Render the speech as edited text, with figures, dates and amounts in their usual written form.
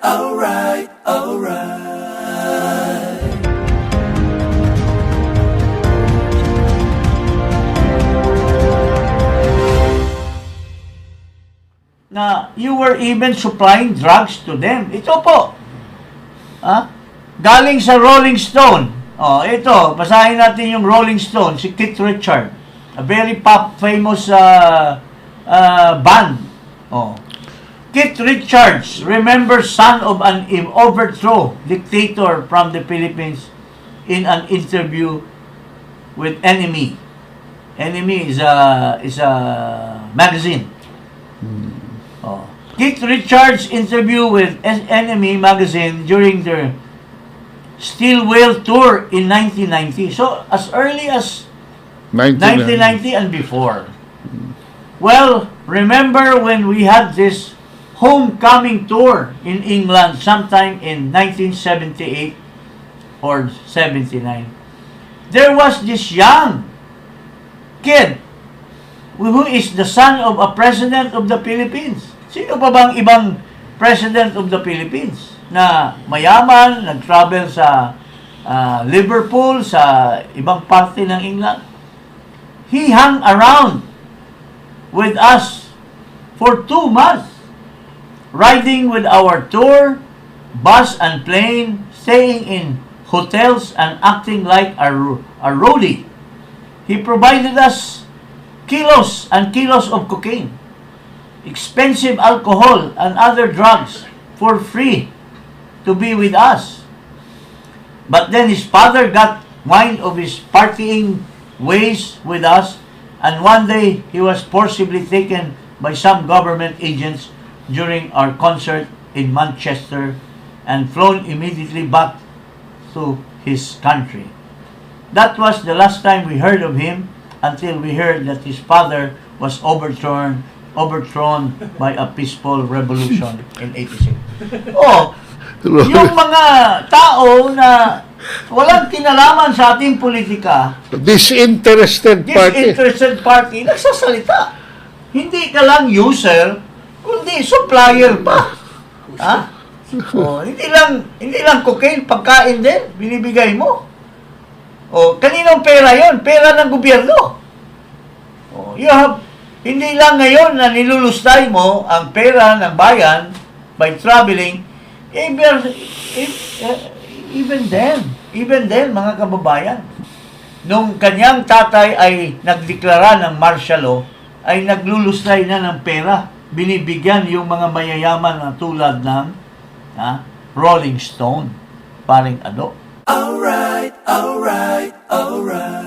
alright, alright. Na you were even supplying drugs to them. Ito po. Galing sa Rolling Stone. Ito, basahin natin yung Rolling Stone, si Keith Richards, a very famous band. Keith Richards, remember son of an overthrow dictator from the Philippines in an interview with NME. NME is a magazine. Keith Richards' interview with NME magazine during their Steel Whale tour in 1990. So, as early as 1990 and before. Well, remember when we had this homecoming tour in England sometime in 1978 or 79. There was this young kid who is the son of a president of the Philippines. Sino pa bang ibang president of the Philippines na mayaman, nag-travel sa Liverpool, sa ibang parte ng England? He hung around with us for 2 months, riding with our tour, bus and plane, staying in hotels and acting like a roadie. He provided us kilos and kilos of cocaine, expensive alcohol and other drugs for free to be with us. But then his father got wind of his partying ways with us, and one day he was forcibly taken by some government agents during our concert in Manchester and flown immediately back to his country. That was the last time we heard of him until we heard that his father was overthrown by a peaceful revolution in 86. Yung mga tao na walang kinalaman sa ating politika, Disinterested party, nagsasalita. Hindi ka lang user, kundi supplier pa. Hindi lang cocaine, pagkain din, binibigay mo. Kaninong pera yon? Pera ng gobyerno. Hindi lang ngayon na nilulustay mo ang pera ng bayan by traveling, even then, mga kababayan, nung kanyang tatay ay nagdeklara ng martial law, ay naglulustay na ng pera. Binibigyan yung mga mayayaman na tulad ng Rolling Stone. Paring ano? Alright, alright, alright.